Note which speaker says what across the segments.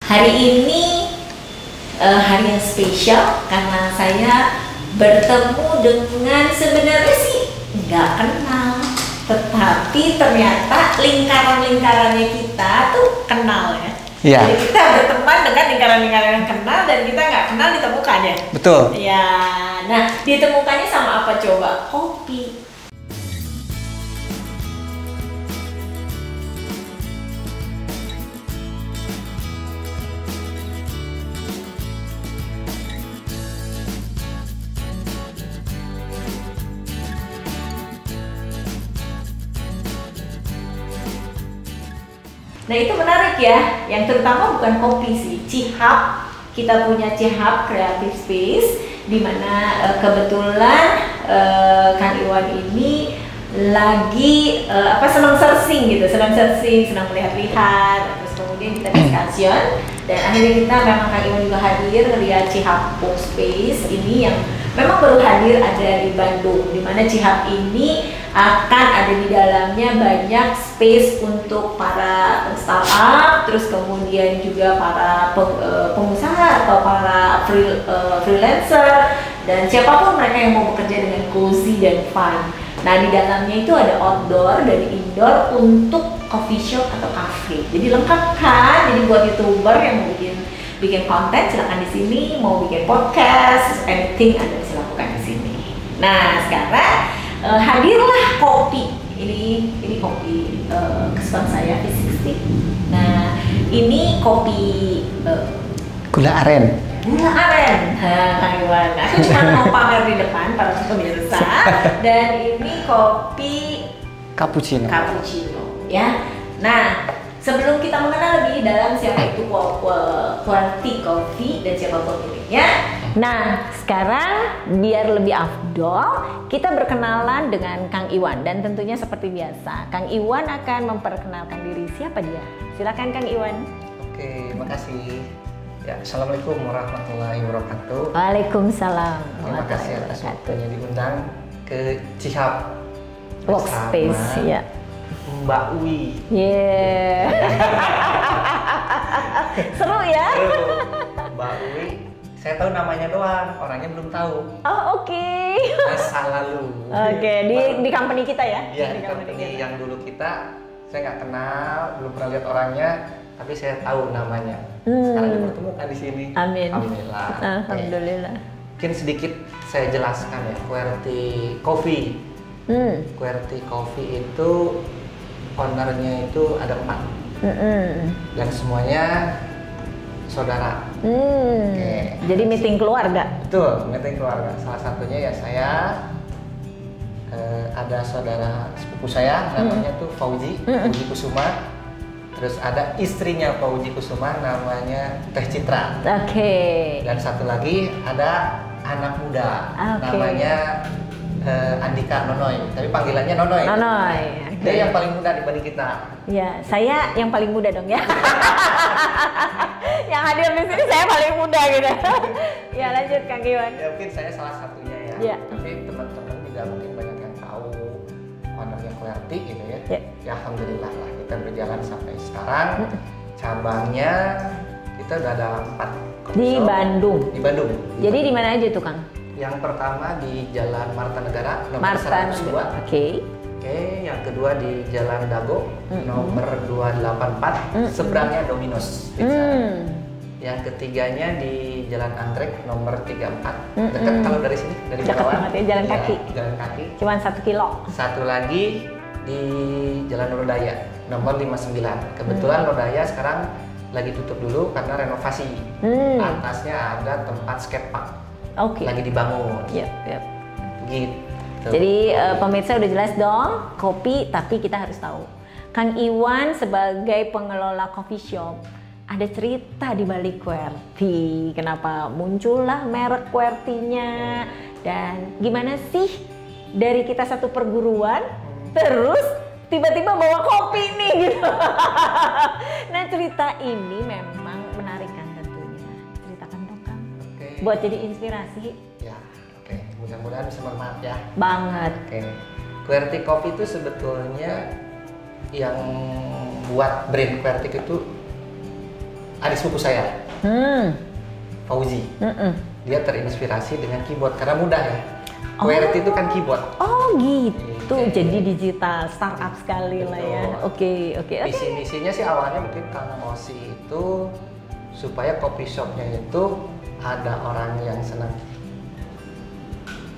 Speaker 1: Hari ini hari yang spesial karena saya bertemu dengan sebenarnya sih nggak kenal, tetapi ternyata lingkaran-lingkarannya kita tuh kenal ya.
Speaker 2: Iya.
Speaker 1: Jadi kita berteman dengan lingkaran-lingkaran yang kenal dan kita nggak kenal ditemukannya.
Speaker 2: Betul.
Speaker 1: Ya, nah ditemukannya sama apa coba? Kopi. Nah itu menarik ya, yang terutama bukan kopi sih, Cihab. Kita punya Cihab Creative Space, di mana kebetulan Kang Iwan ini lagi senang searching gitu, senang melihat-lihat, terus kemudian kita discussion, dan akhirnya kita memang Kang Iwan juga hadir melihat Cihab Workspace ini yang memang baru hadir ada di Bandung, di mana Cihab ini akan ada di dalamnya banyak space untuk para startup, terus kemudian juga para pengusaha atau para freelancer dan siapapun mereka yang mau bekerja dengan cozy dan fun. Nah di dalamnya itu ada outdoor dan indoor untuk coffee shop atau cafe. Jadi lengkap kan? Jadi buat youtuber yang mau bikin konten silakan di sini, mau bikin podcast, anything Anda bisa lakukan di sini. Nah sekarang hadirlah kopi. Ini kopi kesukaan saya V60. Nah ini kopi
Speaker 2: Gula aren.
Speaker 1: Gula aren. Kang Iwan. Aku cuma mau pamer di depan para pemirsa. Dan ini kopi
Speaker 2: Cappuccino.
Speaker 1: Ya. Nah sebelum kita mengenal lebih dalam siapa itu Quality Coffee dan siapa pemiliknya. Nah, sekarang biar lebih afdol, kita berkenalan dengan Kang Iwan dan tentunya seperti biasa, Kang Iwan akan memperkenalkan diri siapa dia. Silakan Kang Iwan.
Speaker 2: Oke, makasih. Ya, assalamualaikum warahmatullahi wabarakatuh.
Speaker 1: Waalaikumsalam.
Speaker 2: Terima kasih atas waktunya diundang ke Cihab
Speaker 1: Workspace ya.
Speaker 2: Mbak Wi.
Speaker 1: Yeah. Seru ya.
Speaker 2: Mbak Wi. Saya tahu namanya doang, orangnya belum tahu.
Speaker 1: Oh oke.
Speaker 2: Masa lalu.
Speaker 1: Oke, di company kita ya?
Speaker 2: Iya, di company yang dulu kita, saya nggak kenal, belum pernah lihat orangnya, tapi saya tahu namanya. Sekarang dipertemukan di sini.
Speaker 1: Amin.
Speaker 2: Alhamdulillah.
Speaker 1: Alhamdulillah.
Speaker 2: Mungkin sedikit saya jelaskan ya, QWERTY Coffee. QWERTY Coffee itu ownernya itu ada 4. Dan semuanya saudara.
Speaker 1: Jadi meeting keluarga.
Speaker 2: Betul, meeting keluarga. Salah satunya ya saya, ada saudara sepupu saya namanya tuh Fauji Kusuma. Terus ada istrinya Fauji Kusuma namanya Teh Citra. Dan satu lagi ada anak muda namanya Andika Nonoy. Tapi panggilannya Nonoy. Dia yang paling muda dibanding kita.
Speaker 1: Ya, saya yang paling muda dong ya. Yang hadir di sini saya paling muda gitu. Ya lanjut Kang Iwan.
Speaker 2: Ya mungkin saya salah satunya ya.
Speaker 1: Ya.
Speaker 2: Tapi teman-teman juga mungkin banyak yang tahu ownernya QWERTY gitu ya. Ya alhamdulillah lah kita berjalan sampai sekarang. Cabangnya kita udah ada 4
Speaker 1: di Bandung.
Speaker 2: Di Bandung.
Speaker 1: Jadi di mana aja tuh Kang?
Speaker 2: Yang pertama di Jalan Marta Negara nomor
Speaker 1: Marta
Speaker 2: 102. Oke, yang kedua di Jalan Dago nomor 284, seberangnya Domino's Pizza. Yang ketiganya di Jalan Anggrek nomor 34. Dekat kalau dari sini, dari
Speaker 1: dekat banget ya, jalan kaki.
Speaker 2: Jalan kaki.
Speaker 1: Cuman 1 kilo.
Speaker 2: Satu lagi di Jalan Lodaya nomor 59. Kebetulan Lodaya sekarang lagi tutup dulu karena renovasi. Atasnya ada tempat skatepark. Lagi dibangun. Gitu.
Speaker 1: Jadi pemirsa udah jelas dong, kopi, tapi kita harus tahu Kang Iwan sebagai pengelola coffee shop ada cerita di balik QWERTY. Kenapa muncullah merek QWERTY-nya dan gimana sih dari kita satu perguruan terus tiba-tiba bawa kopi nih gitu. Nah cerita ini memang menarik kan tentunya. Ceritakan dong Kang. Buat jadi inspirasi.
Speaker 2: Mudah-mudahan bisa bermanfaat ya.
Speaker 1: Banget.
Speaker 2: QWERTY Coffee itu sebetulnya yang buat brand QWERTY itu adik sepupu saya, Fauzi. Dia terinspirasi dengan keyboard karena mudah ya. QWERTY itu kan keyboard.
Speaker 1: Oh gitu, jadi digital startup sekali. Betul. Lah ya. Oke.
Speaker 2: Misinya sih awalnya mungkin karena Osi itu supaya coffee shopnya itu ada orang yang senang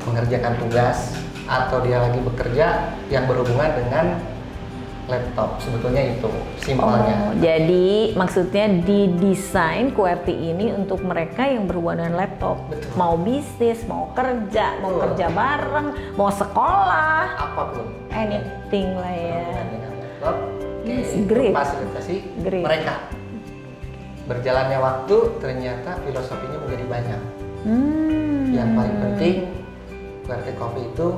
Speaker 2: mengerjakan tugas atau dia lagi bekerja yang berhubungan dengan laptop, sebetulnya itu simpelnya.
Speaker 1: Jadi maksudnya didesain QWERTY ini untuk mereka yang berhubungan dengan laptop.
Speaker 2: Betul.
Speaker 1: Mau bisnis, mau kerja, mau kerja bareng, mau sekolah,
Speaker 2: apapun,
Speaker 1: anything lah ya.
Speaker 2: Dengan laptop,
Speaker 1: great.
Speaker 2: Fasilitasi mereka. Berjalannya waktu ternyata filosofinya menjadi banyak. Yang paling penting QWERTY Coffee itu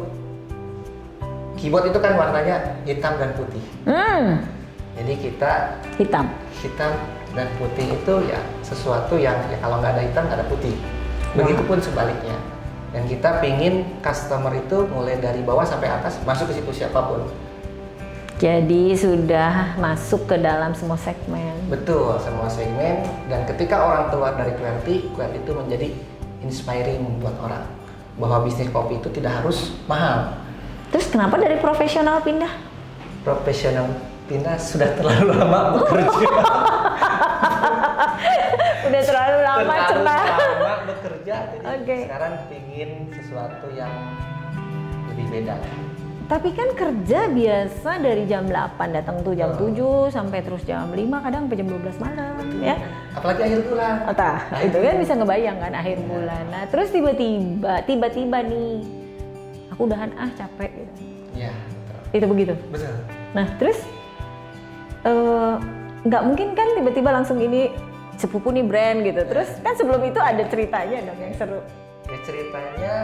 Speaker 2: keyboard itu kan warnanya hitam dan putih. Jadi kita hitam dan putih itu ya sesuatu yang ya kalau nggak ada hitam nggak ada putih. Begitupun sebaliknya. Dan kita pingin customer itu mulai dari bawah sampai atas masuk ke situ siapapun.
Speaker 1: Jadi sudah masuk ke dalam semua segmen.
Speaker 2: Betul, semua segmen. Dan ketika orang keluar dari QWERTY itu menjadi inspiring buat orang bahwa bisnis kopi itu tidak harus mahal.
Speaker 1: Terus kenapa dari profesional pindah?
Speaker 2: Profesional pindah sudah terlalu lama bekerja.
Speaker 1: Udah terlalu lama
Speaker 2: bekerja, jadi sekarang pingin sesuatu yang lebih beda.
Speaker 1: Tapi kan kerja biasa dari jam 8 datang tuh jam 7 sampai terus jam 5 kadang sampai jam 12 malam. Betul. Ya.
Speaker 2: Apalagi akhir bulan.
Speaker 1: Itu kan bisa ngebayang kan akhir bulan. Nah, terus tiba-tiba nih aku udahan capek gitu.
Speaker 2: Iya, betul.
Speaker 1: Itu begitu.
Speaker 2: Betul.
Speaker 1: Nah, terus nggak mungkin kan tiba-tiba langsung ini sepupu nih brand gitu. Terus kan sebelum itu ada ceritanya dong yang seru.
Speaker 2: Ya ceritanya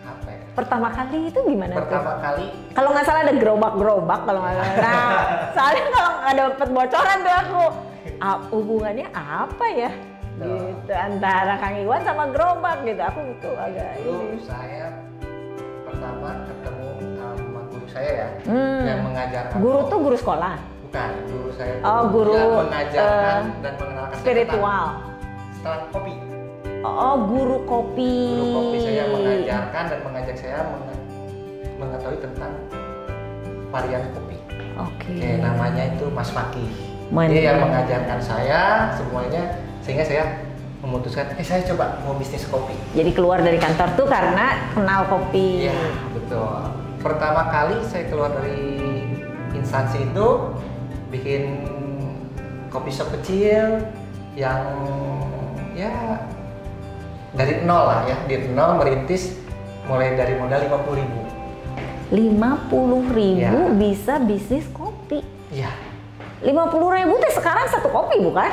Speaker 2: apa ya?
Speaker 1: Pertama kali itu gimana?
Speaker 2: Pertama kali
Speaker 1: kalau nggak salah ada gerobak kalau nggak salah. Nah, soalnya kalau nggak dapet bocoran tuh aku hubungannya apa ya? Gitu antara Kang Iwan sama gerobak gitu. Aku itu agak
Speaker 2: dulu saya pertama ketemu sama guru saya ya yang mengajarkan.
Speaker 1: Guru tuh guru sekolah?
Speaker 2: Bukan, guru saya.
Speaker 1: Guru
Speaker 2: yang mengajarkan dan mengenalkan
Speaker 1: spiritual.
Speaker 2: Setelah kopi.
Speaker 1: Guru kopi.
Speaker 2: Guru kopi saya mengajarkan dan mengajak saya mengetahui tentang varian kopi.
Speaker 1: Oke.
Speaker 2: Namanya itu Mas Fakih. Dia yang mengajarkan saya semuanya sehingga saya memutuskan, saya coba mau bisnis kopi.
Speaker 1: Jadi keluar dari kantor tuh karena kenal kopi.
Speaker 2: Iya, betul. Pertama kali saya keluar dari instansi itu bikin kopi shop kecil yang ya dari nol lah ya, dari nol merintis mulai dari modal 50.000.
Speaker 1: 50.000
Speaker 2: ya.
Speaker 1: Bisa bisnis kopi?
Speaker 2: Iya.
Speaker 1: 50.000 tuh sekarang satu kopi bukan?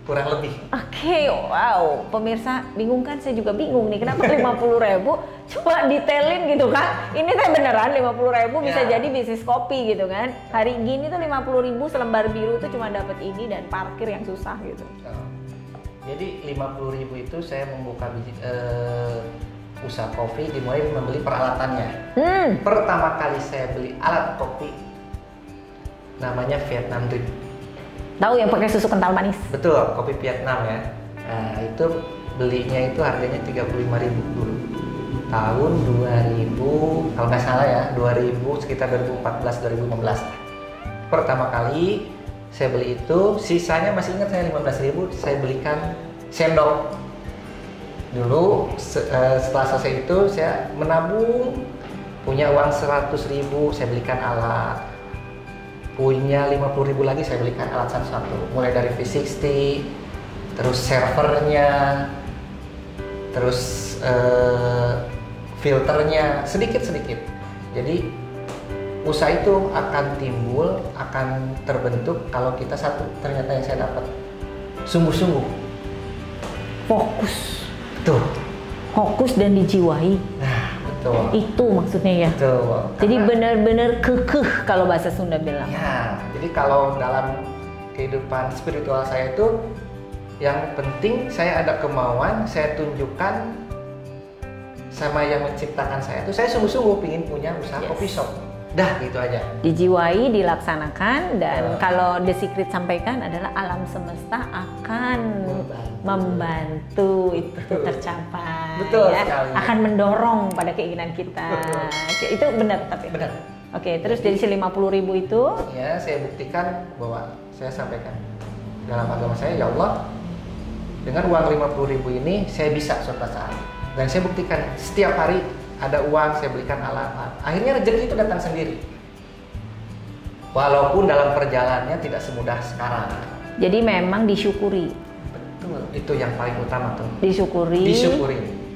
Speaker 2: Kurang lebih.
Speaker 1: Oke, wow. Pemirsa bingung kan? Saya juga bingung nih. Kenapa 50.000? Coba detailin gitu kan. Ini saya beneran 50.000 bisa jadi bisnis kopi gitu kan. Hari gini tuh 50.000 selembar biru tuh cuma dapat ini dan parkir yang susah gitu.
Speaker 2: Jadi 50.000 itu saya membuka usaha kopi dimulai membeli peralatannya. Pertama kali saya beli alat kopi namanya Vietnam Drip.
Speaker 1: Tahu yang pakai susu kental manis?
Speaker 2: Betul, kopi Vietnam ya. Nah, itu belinya itu harganya 35.000 dulu. Tahun 2000, kalau nggak salah ya, 2000 sekitar 2014-2015. Pertama kali saya beli itu, sisanya masih ingat saya 15.000, saya belikan sendok. Dulu setelah selesai itu saya menabung, punya uang 100.000, saya belikan alat. Punya 50.000 lagi saya belikan alat satu-satu, mulai dari V60, terus servernya, terus filternya, sedikit-sedikit. Jadi usaha itu akan timbul, akan terbentuk kalau kita ternyata yang saya dapat sungguh-sungguh,
Speaker 1: fokus.
Speaker 2: Betul.
Speaker 1: Fokus dan dijiwai.
Speaker 2: Nah, betul.
Speaker 1: Itu maksudnya ya.
Speaker 2: Betul.
Speaker 1: Jadi benar-benar kekeh kalau bahasa Sunda bilang.
Speaker 2: Ya, jadi kalau dalam kehidupan spiritual saya itu yang penting saya ada kemauan, saya tunjukkan sama yang menciptakan saya itu saya sungguh-sungguh ingin punya usaha coffee shop. Dah gitu aja.
Speaker 1: Dijiwai, dilaksanakan, dan kalau The Secret sampaikan adalah alam semesta akan membantu itu tercapai.
Speaker 2: Betul
Speaker 1: ya.
Speaker 2: sekali.
Speaker 1: Akan mendorong pada keinginan kita. Itu benar tapi.
Speaker 2: Benar.
Speaker 1: Oke, terus dari 50.000 itu?
Speaker 2: Ya, saya buktikan bahwa saya sampaikan dalam agama saya, ya Allah, dengan uang 50.000 ini saya bisa suatu saat. Dan saya buktikan setiap hari ada uang, saya belikan alat. Akhirnya rezeki itu datang sendiri. Walaupun dalam perjalanannya tidak semudah sekarang.
Speaker 1: Jadi memang disyukuri.
Speaker 2: Betul, itu yang paling utama tuh.
Speaker 1: Disyukuri.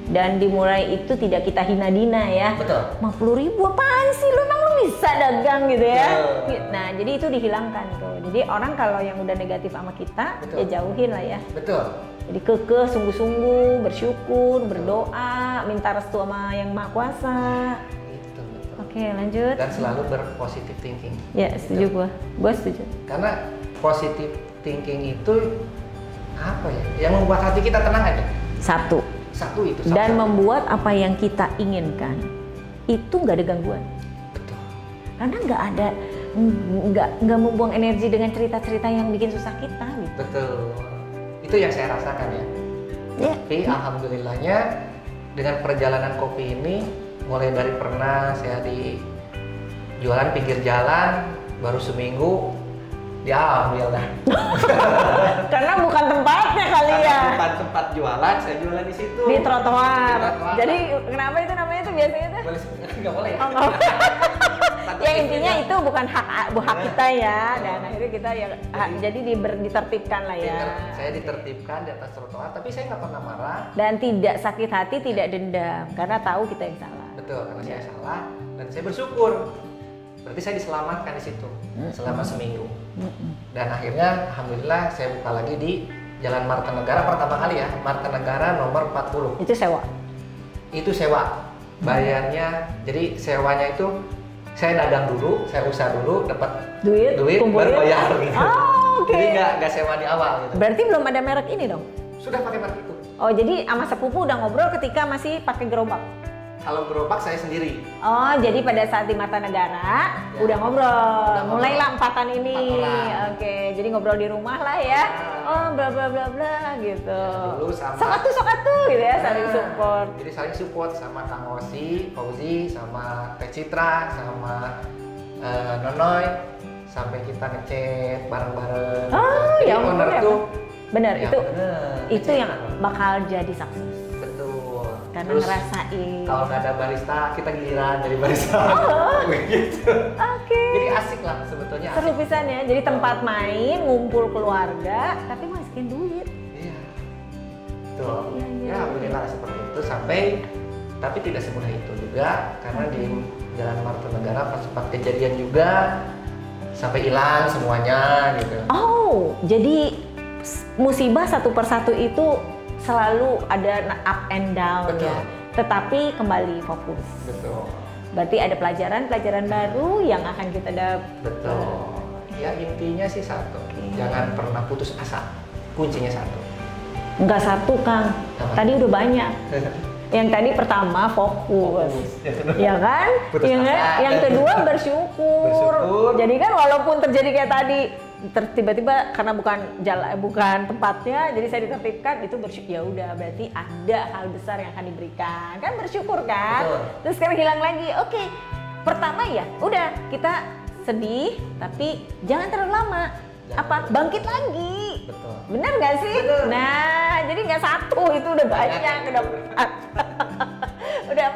Speaker 1: Dan dimulai itu tidak kita hina-dina ya.
Speaker 2: Betul.
Speaker 1: 50.000 apaan sih? Lu emang lu bisa dagang gitu ya?
Speaker 2: Betul.
Speaker 1: Nah, jadi itu dihilangkan tuh. Jadi orang kalau yang udah negatif sama kita, ya jauhin lah ya.
Speaker 2: Betul.
Speaker 1: Jadi kekeh, sungguh-sungguh, bersyukur, berdoa, minta restu sama Yang Maha Kuasa.
Speaker 2: Betul.
Speaker 1: Oke, lanjut.
Speaker 2: Dan selalu berpositive thinking.
Speaker 1: Ya, setuju gua setuju.
Speaker 2: Karena positive thinking itu apa ya? Yang membuat hati kita tenang aja.
Speaker 1: Satu itu. Dan membuat apa yang kita inginkan itu nggak ada gangguan.
Speaker 2: Betul.
Speaker 1: Karena nggak membuang energi dengan cerita-cerita yang bikin susah kita. Gitu.
Speaker 2: Betul. Itu yang saya rasakan ya. Tapi alhamdulillahnya dengan perjalanan kopi ini, mulai dari pernah saya di jualan pinggir jalan baru seminggu, alhamdulillah.
Speaker 1: Karena bukan tempatnya kali ya.
Speaker 2: Bukan tempat jualan, saya jualan di situ.
Speaker 1: Di trotoar. Jadi kenapa itu namanya itu biasanya itu?
Speaker 2: Nggak boleh.
Speaker 1: Oh, nggak boleh. Ya intinya itu bukan hak kita ya, dan akhirnya kita ya jadi ditertibkan lah ya.
Speaker 2: Saya ditertibkan di atas trotoar, tapi saya nggak pernah marah.
Speaker 1: Dan tidak sakit hati, tidak dendam, karena tahu kita yang salah.
Speaker 2: Betul, karena saya salah dan saya bersyukur. Berarti saya diselamatkan di situ selama seminggu. Dan akhirnya alhamdulillah saya buka lagi di Jalan Martanegara pertama kali ya, Martanegara nomor 40.
Speaker 1: Itu sewa.
Speaker 2: Itu sewa. Bayarnya, jadi sewanya itu saya dagang dulu, saya usaha dulu, dapat duit baru bayar gitu.
Speaker 1: Oh, oke.
Speaker 2: Jadi nggak sewa di awal gitu.
Speaker 1: Berarti belum ada merek ini dong?
Speaker 2: Sudah pakai merek itu.
Speaker 1: Oh, jadi sama sepupu udah ngobrol ketika masih pakai gerobak?
Speaker 2: Kalau gerobak saya sendiri.
Speaker 1: Oh, jadi pada saat di Martanegara udah ngobrol. Mulailah empatan ini. Oke, jadi ngobrol di rumah lah ya. Oh, bla bla bla bla gitu.
Speaker 2: Dulu sama
Speaker 1: sokatu gitu ya, saling support.
Speaker 2: Jadi saling support sama Kang Osi, Fauzi, sama Teh Citra, sama Nonoy, sampai kita ngechat bareng-bareng.
Speaker 1: Oh,
Speaker 2: jadi
Speaker 1: ya
Speaker 2: owner tuh
Speaker 1: benar itu yang bakal jadi sukses. Karena terus, ngerasain
Speaker 2: kalau nggak ada barista, kita giliran dari barista. Begitu.
Speaker 1: Oke.
Speaker 2: Jadi asik lah sebetulnya.
Speaker 1: Seru pisan ya. Jadi tempat main, ngumpul keluarga, tapi masukin duit.
Speaker 2: Iya. Tuh. Ya alhamdulillah seperti itu sampai, tapi tidak semudah itu juga karena di Jalan Martanegara pas sempat kejadian juga sampai hilang semuanya gitu.
Speaker 1: Oh, jadi musibah satu persatu itu selalu ada up and down. Betul. Ya, tetapi kembali fokus.
Speaker 2: Betul.
Speaker 1: Berarti ada pelajaran baru yang akan kita dapat.
Speaker 2: Betul. Ya intinya sih satu, jangan pernah putus asa. Kuncinya satu.
Speaker 1: Enggak satu, Kang. Tadi udah banyak. Yang tadi pertama fokus. Ya kan? Yang kedua bersyukur. Jadi kan walaupun terjadi kayak tadi, tiba-tiba karena bukan tempatnya, jadi saya ditertibkan, itu bersyukur. Ya udah, berarti ada hal besar yang akan diberikan, kan bersyukur kan. Betul. Terus sekarang hilang lagi. Oke, pertama ya udah kita sedih, tapi jangan terlalu lama. Bangkit lagi. Betul. Bener nggak sih? Betul. Nah, jadi nggak satu, itu udah banyak, udah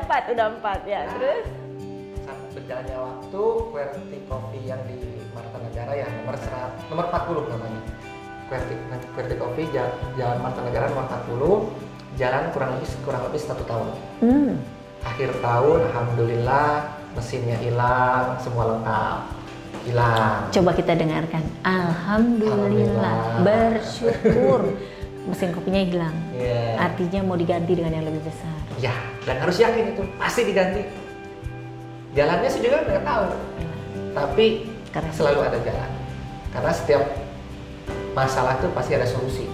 Speaker 1: empat. udah empat ya. Terus
Speaker 2: berjalannya waktu, QWERTY Coffee yang di Martanegara ya nomor 40 namanya. QWERTY Coffee Jalan Martanegara nomor 40, jalan kurang lebih 1 tahun. Akhir tahun alhamdulillah mesinnya hilang, semua lengkap. Hilang.
Speaker 1: Coba kita dengarkan. Alhamdulillah. Bersyukur. Mesin kopinya hilang. Yeah. Artinya mau diganti dengan yang lebih besar.
Speaker 2: Ya, dan harus yakin itu pasti diganti. Jalannya sih juga nggak tahu, tapi selalu ada jalan. Karena setiap masalah itu pasti ada solusi.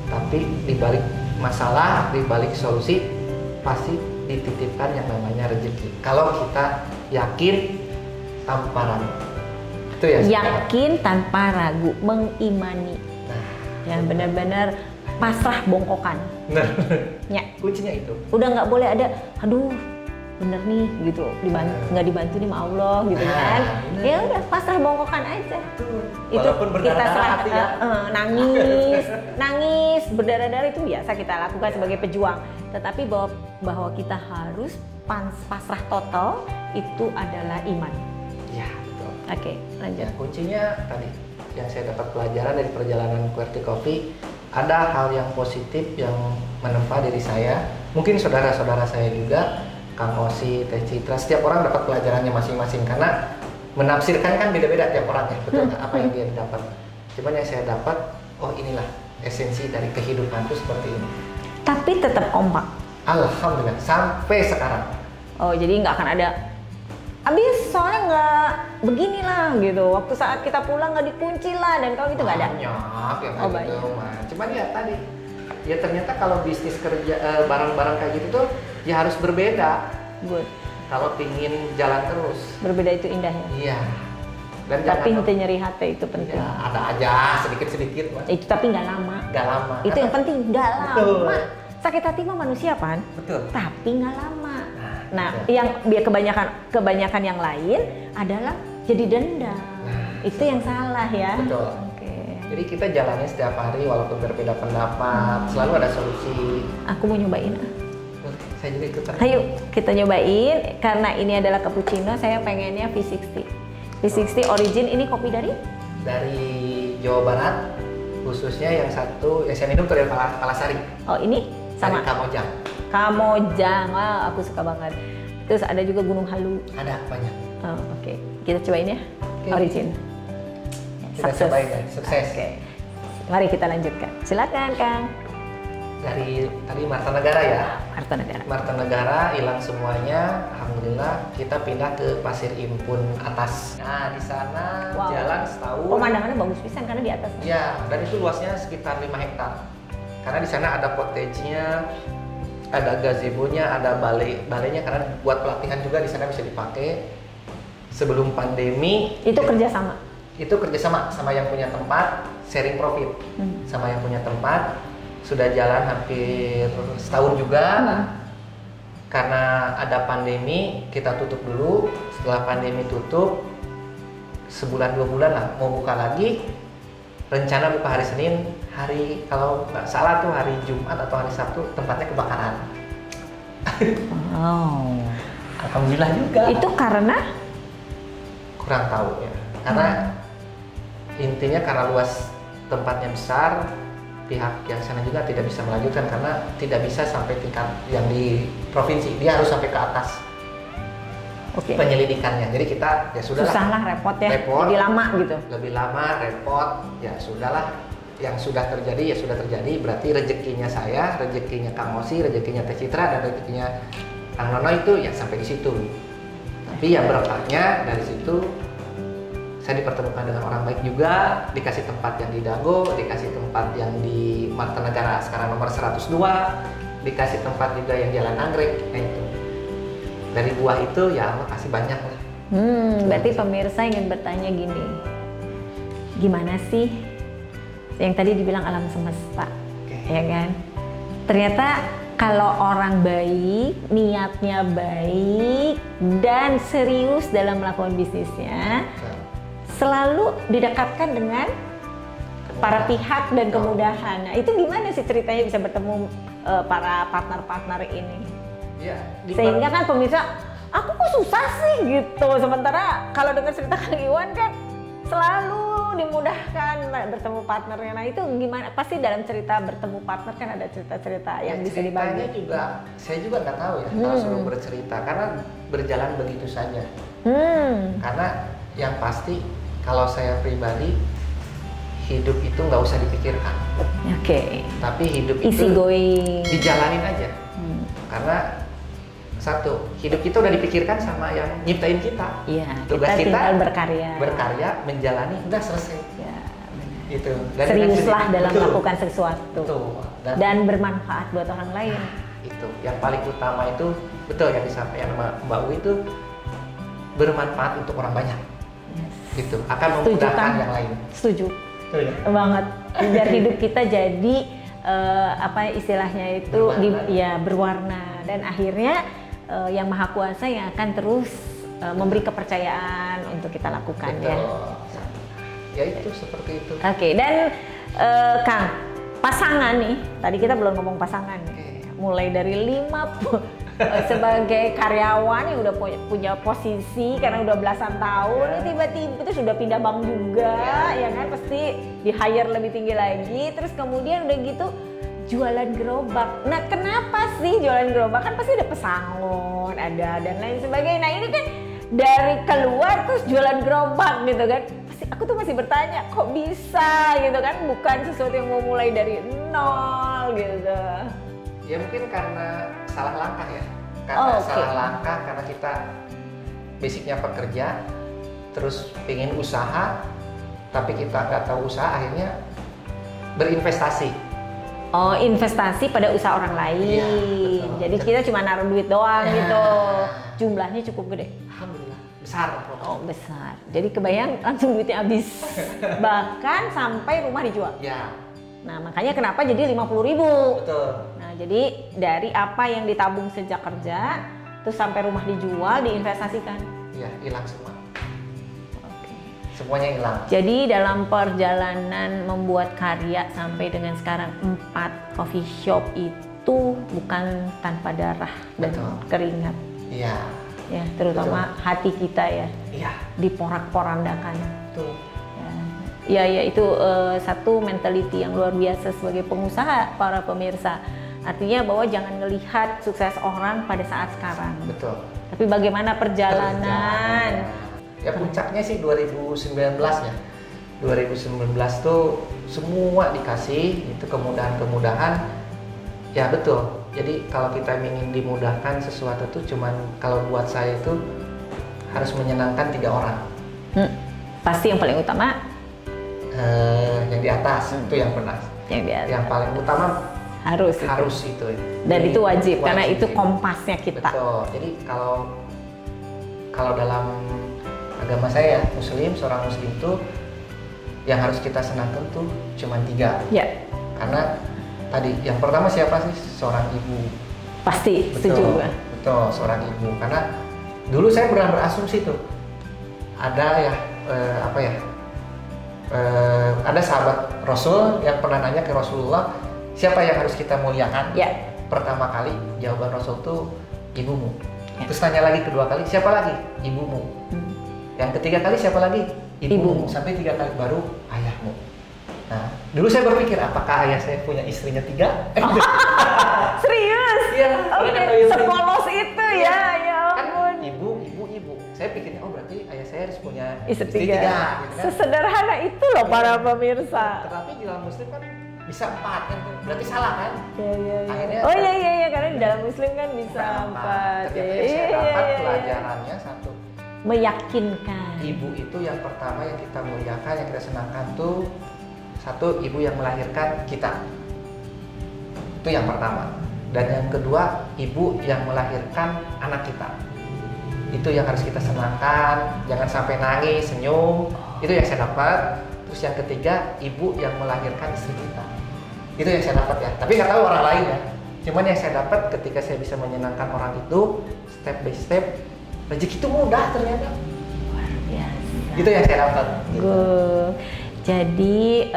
Speaker 2: Tapi di balik masalah, di balik solusi pasti dititipkan yang namanya rezeki. Kalau kita yakin tanpa ragu. Itu ya.
Speaker 1: Yakin tanpa ragu, mengimani.
Speaker 2: Nah,
Speaker 1: ya benar-benar pasrah bongkokan.
Speaker 2: Nah,
Speaker 1: ya.
Speaker 2: Kuncinya itu.
Speaker 1: Udah nggak boleh ada, aduh bener nih gitu, nggak dibantu nih sama Allah gitu kan. Ya udah pasrah bongkokan aja. Itu kita serah, ya. nangis berdarah-darah itu biasa kita lakukan sebagai pejuang. Tetapi bahwa kita harus pasrah total itu adalah iman.
Speaker 2: Ya betul.
Speaker 1: Oke, lanjut.
Speaker 2: Ya, kuncinya tadi yang saya dapat pelajaran dari perjalanan QWERTY Coffee, ada hal yang positif yang menempa diri saya. Mungkin saudara-saudara saya juga, Kang Osi, Teh Citra, setiap orang dapat pelajarannya masing-masing karena menafsirkan kan beda-beda tiap orang ya, betul nggak apa yang dia dapat. Cuman yang saya dapat, oh inilah esensi dari kehidupan itu seperti ini.
Speaker 1: Tapi tetap kompak.
Speaker 2: Alhamdulillah sampai sekarang.
Speaker 1: Oh jadi nggak akan ada abis soalnya nggak beginilah gitu. Waktu saat kita pulang nggak dikunci lah dan kalau gitu nggak ada.
Speaker 2: Banyak yang kayak gitu mah. Cuman ya tadi, ya ternyata kalau bisnis kerja barang-barang kayak gitu tuh ya harus berbeda.
Speaker 1: Good.
Speaker 2: Kalau pingin jalan terus.
Speaker 1: Berbeda itu indah ya.
Speaker 2: Iya. Dan
Speaker 1: tapi henti nyeri hati itu penting.
Speaker 2: Ya, ada aja sedikit-sedikit mah.
Speaker 1: Itu tapi nggak lama.
Speaker 2: Nggak lama.
Speaker 1: Itu yang penting nggak lama.
Speaker 2: Betul.
Speaker 1: Sakit hati mah manusia kan.
Speaker 2: Betul.
Speaker 1: Tapi nggak lama. Nah,
Speaker 2: betul.
Speaker 1: yang biar kebanyakan yang lain adalah jadi dendam.
Speaker 2: Nah,
Speaker 1: itu yang salah ya.
Speaker 2: Betul.
Speaker 1: Oke.
Speaker 2: Jadi kita jalannya setiap hari walaupun berbeda pendapat, selalu ada solusi.
Speaker 1: Aku mau nyobain.
Speaker 2: Saya juga ikutan.
Speaker 1: Ayo kita nyobain karena ini adalah cappuccino. Saya pengennya V60. V60 Origin ini kopi dari
Speaker 2: Jawa Barat, khususnya yang satu yang saya minum dari Palasari.
Speaker 1: Oh ini sama
Speaker 2: dari Kamojang.
Speaker 1: Kamojang, wah aku suka banget. Terus ada juga Gunung Halu.
Speaker 2: Ada banyak.
Speaker 1: Oh, oke. Kita cobain ya.
Speaker 2: Okay.
Speaker 1: Origin.
Speaker 2: Kita cobain ya. Sukses.
Speaker 1: Okay. Mari kita lanjutkan. Silakan Kang.
Speaker 2: Dari tadi Marta Negara ya.
Speaker 1: Marta Negara.
Speaker 2: Marta Negara hilang semuanya. Alhamdulillah kita pindah ke Pasir Impun atas. Nah di sana jalan setahun.
Speaker 1: Pemandangannya bagus pisan karena di atas.
Speaker 2: Ya, dan itu luasnya sekitar 5 hektar. Karena di sana ada cottage-nya, ada gazebo-nya, ada balainya karena buat pelatihan juga di sana bisa dipakai. Sebelum pandemi
Speaker 1: itu kerjasama.
Speaker 2: Itu kerjasama sama yang punya tempat, sharing profit sama yang punya tempat. Sudah jalan hampir setahun juga. Karena ada pandemi kita tutup dulu. Setelah pandemi tutup sebulan 2 bulan lah mau buka lagi. Rencana buka hari Senin, kalau nggak salah tuh hari Jumat atau hari Sabtu tempatnya kebakaran.
Speaker 1: Wow.
Speaker 2: Alhamdulillah juga.
Speaker 1: Itu karena
Speaker 2: kurang tahu ya. Karena intinya karena luas tempatnya besar, pihak yang sana juga tidak bisa melanjutkan karena tidak bisa sampai tingkat yang di provinsi, dia harus sampai ke atas. Penyelidikannya. Jadi kita ya sudahlah.
Speaker 1: Susah lah, repot ya. Lebih lama gitu.
Speaker 2: Lebih lama, repot. Ya sudahlah. Yang sudah terjadi ya sudah terjadi. Berarti rezekinya saya, rezekinya Kang Osi, rezekinya Teh Citra, dan rezekinya Kang Nono itu ya sampai di situ. Tapi ya berkahnya dari situ saya dipertemukan dengan orang baik juga, dikasih tempat yang di Dago, dikasih tempat yang di Marta Negara sekarang nomor 102, dikasih tempat juga yang Jalan Anggrek, nah itu. Dari buah itu ya Allah kasih banyak lah.
Speaker 1: Berarti pemirsa ingin bertanya gini, gimana sih yang tadi dibilang alam semesta, ya kan? Ternyata kalau orang baik, niatnya baik dan serius dalam melakukan bisnisnya, selalu didekatkan dengan para pihak dan kemudahan. Nah, itu gimana sih ceritanya bisa bertemu para partner-partner ini?
Speaker 2: Ya,
Speaker 1: sehingga kan pemirsa, aku kok susah sih gitu. Sementara kalau dengar cerita Kang Iwan kan selalu dimudahkan bertemu partnernya. Nah itu gimana? Pasti dalam cerita bertemu partner kan ada cerita-cerita yang bisa dibagi.
Speaker 2: Juga, saya juga nggak tahu ya kalau suruh bercerita karena berjalan begitu saja. Karena yang pasti kalau saya pribadi hidup itu nggak usah dipikirkan. Tapi hidup
Speaker 1: easy
Speaker 2: itu
Speaker 1: going.
Speaker 2: Dijalanin aja. Karena satu, hidup kita udah dipikirkan sama yang nyiptain kita.
Speaker 1: Iya,
Speaker 2: tugas kita
Speaker 1: tinggal berkarya,
Speaker 2: menjalani, udah selesai.
Speaker 1: Ya, benar.
Speaker 2: Gitu.
Speaker 1: Seriuslah dalam melakukan sesuatu. Dan bermanfaat buat orang lain.
Speaker 2: Itu, yang paling utama itu betul yang disampaikan Mbak U itu bermanfaat untuk orang banyak.
Speaker 1: Yes.
Speaker 2: Gitu, akan memudahkan yang lain.
Speaker 1: Setuju. Banget. Biar hidup kita jadi apa istilahnya itu berwarna dan akhirnya yang Maha Kuasa yang akan terus memberi kepercayaan untuk kita lakukan.
Speaker 2: Betul. Ya itu seperti itu.
Speaker 1: Oke, dan Kang, pasangan nih, tadi kita belum ngomong pasangan. Mulai dari 5 sebagai karyawan yang udah punya posisi karena udah belasan tahun, tiba-tiba itu sudah pindah bank juga, ya kan, pasti di hire lebih tinggi lagi, terus kemudian udah gitu jualan gerobak. Nah, kenapa sih jualan gerobak? Kan pasti ada pesangon, ada dan lain sebagainya. Nah, ini kan dari keluar terus jualan gerobak gitu kan. Aku tuh masih bertanya, kok bisa gitu kan, bukan sesuatu yang mau mulai dari nol gitu.
Speaker 2: Ya mungkin karena salah langkah ya. Karena salah langkah karena kita basicnya pekerja, terus pengen usaha, tapi kita nggak tahu usaha, akhirnya berinvestasi. Oh, investasi pada usaha orang lain. Ya, jadi kita cuma naruh duit doang gitu. Jumlahnya cukup gede. Alhamdulillah. Besar. Oh, besar. Jadi kebayang langsung duitnya habis. Bahkan sampai rumah dijual. Ya. Nah, makanya kenapa jadi 50.000. Betul. Nah, jadi dari apa yang ditabung sejak kerja, terus sampai rumah dijual, diinvestasikan. Iya, hilang semua. Oke. Semuanya hilang. Jadi dalam perjalanan membuat karya sampai dengan sekarang 4 coffee shop itu bukan tanpa darah dan keringat. Iya. Ya, terutama hati kita ya. Iya. Diporak-porandakan. Betul. Ya itu satu mentality yang luar biasa sebagai pengusaha, para pemirsa. Artinya bahwa jangan melihat sukses orang pada saat sekarang. Betul. Tapi bagaimana perjalanan. Ya puncaknya sih 2019 ya. 2019 tuh semua dikasih itu kemudahan-kemudahan. Ya betul. Jadi kalau kita ingin dimudahkan sesuatu tuh cuman kalau buat saya itu harus menyenangkan 3 orang. Pasti yang paling utama yang di atas itu yang benar. Yang di atas. Yang paling utama harus itu. Dan itu wajib karena itu kompasnya kita. Betul. Jadi kalau dalam agama saya Muslim, seorang Muslim itu yang harus kita senangkan tuh cuma 3. Ya. Karena tadi yang pertama siapa sih? Seorang ibu. Pasti. Setuju. Betul, seorang ibu. Karena dulu saya pernah berasumsi tuh ada ya ada sahabat Rasul yang pernah nanya ke Rasulullah, siapa yang harus kita muliakan? Ya. Pertama kali jawaban Rasul tuh ibumu. Ya. Terus tanya lagi kedua kali, siapa lagi? Ibumu. Yang ketiga kali siapa lagi? Ibumu. Sampai 3 kali baru ayahmu. Nah, dulu saya berpikir apakah ayah saya punya istrinya 3? Serius? Iya. Sepolos itu ya. Kan ibu. Saya pikirnya berarti ayah saya harus punya istri 3 gitu kan? Sesederhana itu loh para pemirsa. Tetapi di dalam Muslim kan bisa 4 kan, berarti salah kan? Iya. Akhirnya karena di dalam Muslim kan bisa 4. Ternyata saya dapat pelajarannya satu. Meyakinkan. Ibu itu yang pertama yang kita muliakan, yang kita senangkan tuh satu, ibu yang melahirkan kita. Itu yang pertama. Dan yang kedua, ibu yang melahirkan anak kita. Itu yang harus kita senangkan, jangan sampai nangis, senyum. Itu yang saya dapat. Terus yang ketiga, ibu yang melahirkan istri kita. Itu yang saya dapat ya. Tapi nggak tahu orang lain ya. Cuman yang saya dapat ketika saya bisa menyenangkan orang itu, step by step, rezeki itu mudah ternyata. Luar biasa. Itu yang saya dapat. Gitu. Jadi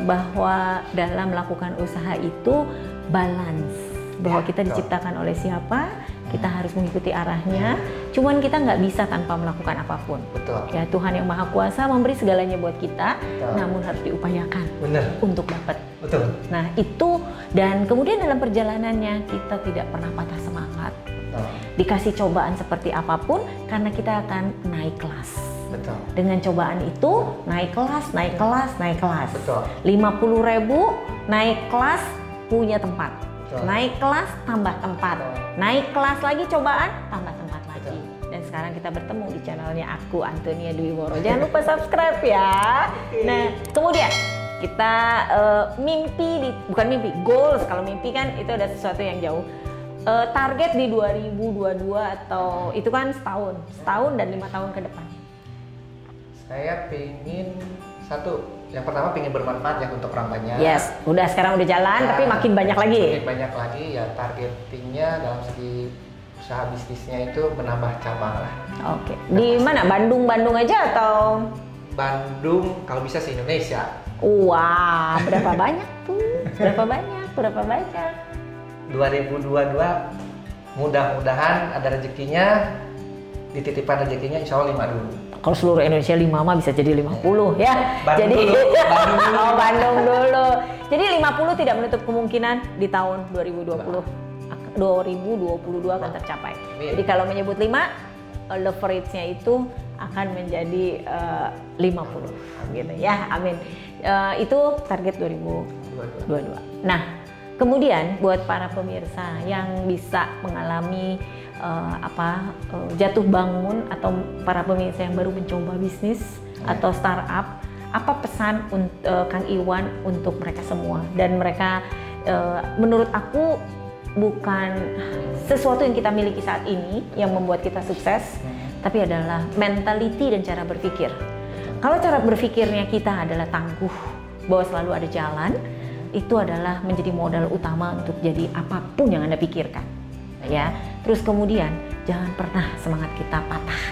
Speaker 2: bahwa dalam melakukan usaha itu balance. Bahwa kita diciptakan oleh siapa, kita harus mengikuti arahnya. Cuman kita nggak bisa tanpa melakukan apapun. Betul. Ya Tuhan yang Maha Kuasa memberi segalanya buat kita, namun harus diupayakan. Bener. Untuk dapat. Betul. Nah itu dan kemudian dalam perjalanannya kita tidak pernah patah semangat. Betul. Dikasih cobaan seperti apapun, karena kita akan naik kelas. Betul. Dengan cobaan itu naik kelas. Betul. 50.000 naik kelas punya tempat. Betul. Naik kelas tambah tempat. Betul. Naik kelas lagi cobaan tambah tempat lagi. Betul. Dan sekarang kita bertemu di channelnya aku Antonia Dwi Woro. Jangan lupa subscribe ya. Nah kemudian kita bukan mimpi, goals. Kalau mimpi kan itu ada sesuatu yang jauh.
Speaker 1: target di 2022 atau itu kan setahun dan 5 tahun ke depan?
Speaker 2: Saya pingin yang pertama pingin bermanfaat ya untuk orang banyak.
Speaker 1: Yes, sekarang udah jalan, tapi makin banyak lagi.
Speaker 2: Makin banyak lagi ya, targetingnya dalam segi usaha bisnisnya itu menambah cabang lah.
Speaker 1: Oke. Di mana? Bandung aja atau?
Speaker 2: Bandung, kalau bisa se-Indonesia.
Speaker 1: Wah, berapa banyak tuh? Berapa banyak?
Speaker 2: 2022 mudah-mudahan ada rezekinya, dititipkan rezekinya insya Allah 5 dulu.
Speaker 1: Kalau seluruh Indonesia 5 mah bisa jadi 50 ya.
Speaker 2: Bandung dulu.
Speaker 1: Bandung dulu. Jadi 50 tidak menutup kemungkinan di tahun 2022 akan tercapai. Jadi kalau menyebut 5, leverage-nya itu akan menjadi 50 gitu ya. Amin. Itu target 2022. Nah, kemudian buat para pemirsa yang bisa mengalami jatuh bangun atau para pemirsa yang baru mencoba bisnis atau startup, apa pesan Kang Iwan untuk mereka semua? Dan mereka menurut aku bukan sesuatu yang kita miliki saat ini yang membuat kita sukses, tapi adalah mentality dan cara berpikir. Kalau cara berpikirnya kita adalah tangguh, bahwa selalu ada jalan, itu adalah menjadi modal utama untuk jadi apapun yang Anda pikirkan. Ya, terus kemudian jangan pernah semangat kita patah,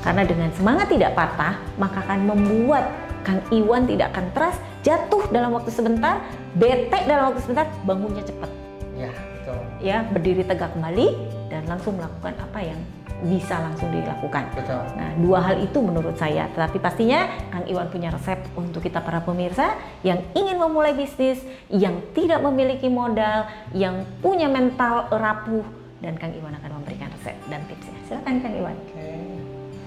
Speaker 1: karena dengan semangat tidak patah maka akan membuat Kang Iwan tidak akan trust, jatuh dalam waktu sebentar, bete dalam waktu sebentar, bangunnya cepat.
Speaker 2: Ya, betul.
Speaker 1: Ya, berdiri tegak kembali dan langsung melakukan apa yang bisa langsung dilakukan.
Speaker 2: Betul.
Speaker 1: Nah, 2 hal itu menurut saya. Tetapi pastinya Kang Iwan punya resep untuk kita para pemirsa yang ingin memulai bisnis, yang tidak memiliki modal, yang punya mental rapuh, dan Kang Iwan akan memberikan resep dan tipsnya. Silakan Kang Iwan.
Speaker 2: Oke.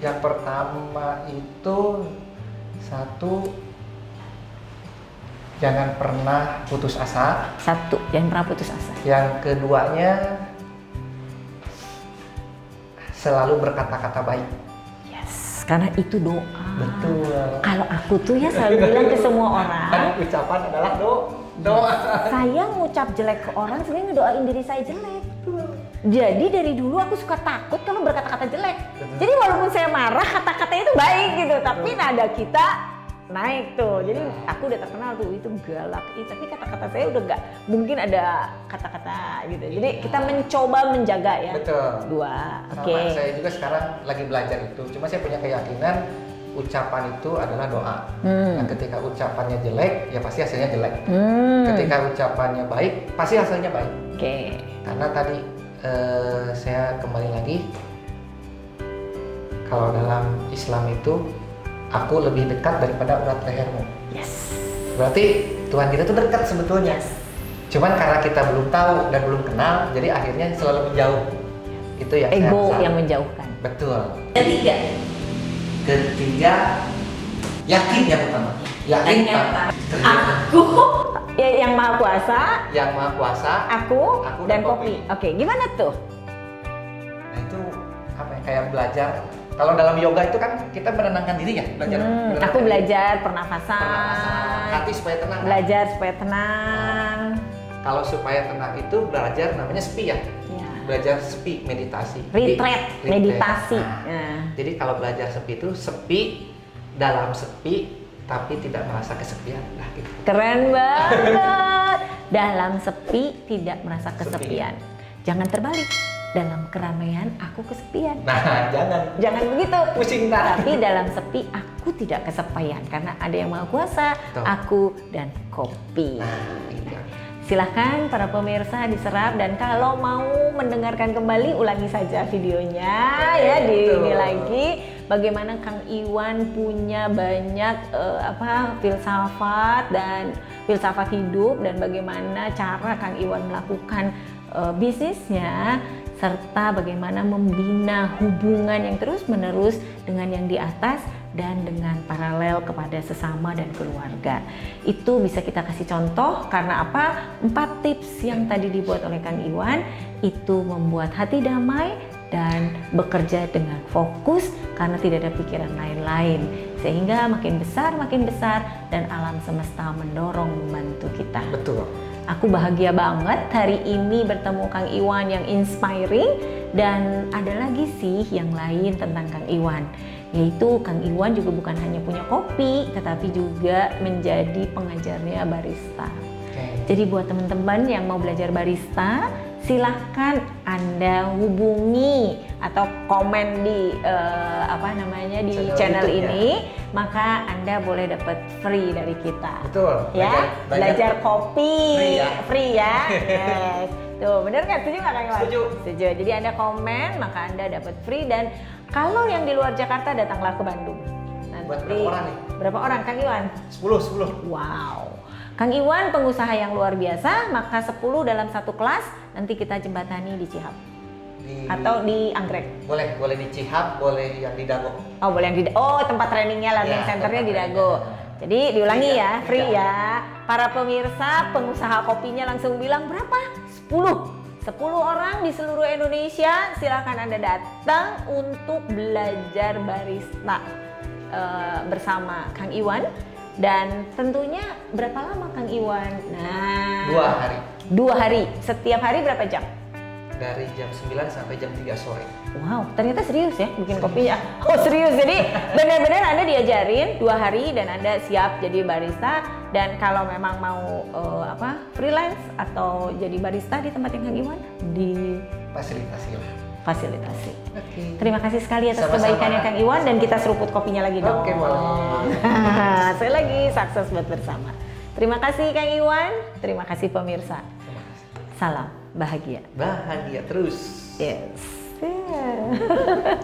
Speaker 2: Yang pertama itu jangan pernah putus asa.
Speaker 1: Jangan pernah putus asa.
Speaker 2: Yang keduanya, selalu berkata-kata baik.
Speaker 1: Yes, karena itu doa.
Speaker 2: Betul.
Speaker 1: Kalau aku tuh ya selalu bilang ke semua orang.
Speaker 2: Ucapan adalah doa.
Speaker 1: Saya ngucap jelek ke orang, sebenarnya ngedoain diri saya jelek. Jadi dari dulu aku suka takut kalau berkata-kata jelek. Jadi walaupun saya marah, kata-katanya itu baik gitu, tapi nada kita naik tuh. Jadi aku udah terkenal tuh itu galak. Tapi kata-kata saya udah nggak mungkin ada kata-kata gitu. Jadi kita mencoba menjaga ya.
Speaker 2: Betul.
Speaker 1: 2. Oke.
Speaker 2: Saya juga sekarang lagi belajar itu. Cuma saya punya keyakinan ucapan itu adalah doa. Dan ketika ucapannya jelek, ya pasti hasilnya jelek. Ketika ucapannya baik, pasti hasilnya baik.
Speaker 1: Oke.
Speaker 2: Karena tadi saya kembali lagi, kalau dalam Islam itu aku lebih dekat daripada urat lehermu.
Speaker 1: Yes.
Speaker 2: Berarti Tuhan kita tuh dekat sebetulnya. Yes. Cuman karena kita belum tahu dan belum kenal, jadi akhirnya selalu menjauh. Itu ya.
Speaker 1: Ego yang menjauhkan.
Speaker 2: Betul.
Speaker 1: Ketiga,
Speaker 2: yakin yang pertama. Yakin
Speaker 1: aku yang maha kuasa, aku dan kopi. Oke, gimana tuh?
Speaker 2: Nah itu apa ya, kayak belajar. Kalau dalam yoga itu kan kita menenangkan diri ya, belajar.
Speaker 1: Aku belajar pernafasan.
Speaker 2: Hati supaya tenang.
Speaker 1: Belajar supaya tenang.
Speaker 2: Kalau supaya tenang itu belajar namanya sepi ya. Belajar sepi, meditasi.
Speaker 1: Retreat, meditasi.
Speaker 2: Jadi kalau belajar sepi itu sepi dalam sepi, tapi tidak merasa kesepian. Nah, gitu.
Speaker 1: Keren banget. Dalam sepi tidak merasa kesepian. Jangan terbalik. Dalam keramaian aku kesepian.
Speaker 2: Nah,
Speaker 1: jangan begitu.
Speaker 2: Pusing tak.
Speaker 1: Tapi dalam sepi aku tidak kesepian karena ada yang maha kuasa, aku dan kopi.
Speaker 2: Nah, gitu.
Speaker 1: Silahkan para pemirsa diserap, dan kalau mau mendengarkan kembali ulangi saja videonya ya di ini lagi. Bagaimana Kang Iwan punya banyak filsafat dan filsafat hidup, dan bagaimana cara Kang Iwan melakukan bisnisnya, serta bagaimana membina hubungan yang terus-menerus dengan yang di atas dan dengan paralel kepada sesama dan keluarga. Itu bisa kita kasih contoh karena apa? 4 tips yang tadi dibuat oleh Kang Iwan itu membuat hati damai dan bekerja dengan fokus karena tidak ada pikiran lain-lain, sehingga makin besar dan alam semesta mendorong membantu kita.
Speaker 2: Betul.
Speaker 1: Aku bahagia banget hari ini bertemu Kang Iwan yang inspiring, dan ada lagi sih yang lain tentang Kang Iwan, yaitu Kang Iwan juga bukan hanya punya kopi, tetapi juga menjadi pengajarnya barista. Jadi buat teman-teman yang mau belajar barista, silahkan Anda hubungi atau komen di di channel ini, maka Anda boleh dapat free dari kita.
Speaker 2: Betul.
Speaker 1: Ya, belajar kopi free ya. Yes. Tuh, bener nggak? Setuju nggak Kang Iwan?
Speaker 2: Setuju.
Speaker 1: Setuju. Jadi Anda komen, maka Anda dapat free, dan kalau yang di luar Jakarta datanglah ke Bandung. Nanti,
Speaker 2: buat berapa orang nih?
Speaker 1: Berapa orang Kang Iwan?
Speaker 2: 10.
Speaker 1: Wow. Kang Iwan pengusaha yang luar biasa, maka 10 dalam satu kelas, nanti kita jembatani di Cihap. Atau di Anggrek.
Speaker 2: Boleh di Cihap, boleh yang di Dago.
Speaker 1: Oh, boleh yang di tempat trainingnya, learning centernya di Dago. Jadi diulangi ya, free ya. Para pemirsa, pengusaha kopinya langsung bilang berapa? 10 orang di seluruh Indonesia, silakan Anda datang untuk belajar barista bersama Kang Iwan. Dan tentunya berapa lama Kang Iwan? Nah,
Speaker 2: 2 hari.
Speaker 1: 2 hari. Setiap hari berapa jam?
Speaker 2: Dari jam 9 sampai jam 3 sore.
Speaker 1: Wow, ternyata serius ya bikin kopinya. Oh, serius. Jadi benar-benar Anda diajarin 2 hari dan Anda siap jadi barista. Dan kalau memang mau freelance atau jadi barista di tempat yang Kang Iwan, di fasilitasi.
Speaker 2: Okay.
Speaker 1: Terima kasih sekali atas
Speaker 2: Sama-sama.
Speaker 1: kebaikannya Kang Iwan, dan kita seruput kopinya lagi dong.
Speaker 2: Oke, boleh.
Speaker 1: Sekali lagi sukses buat bersama. Terima kasih Kang Iwan, terima kasih pemirsa.
Speaker 2: Terima kasih.
Speaker 1: Salam bahagia.
Speaker 2: Bahagia terus.
Speaker 1: Yes. Yeah.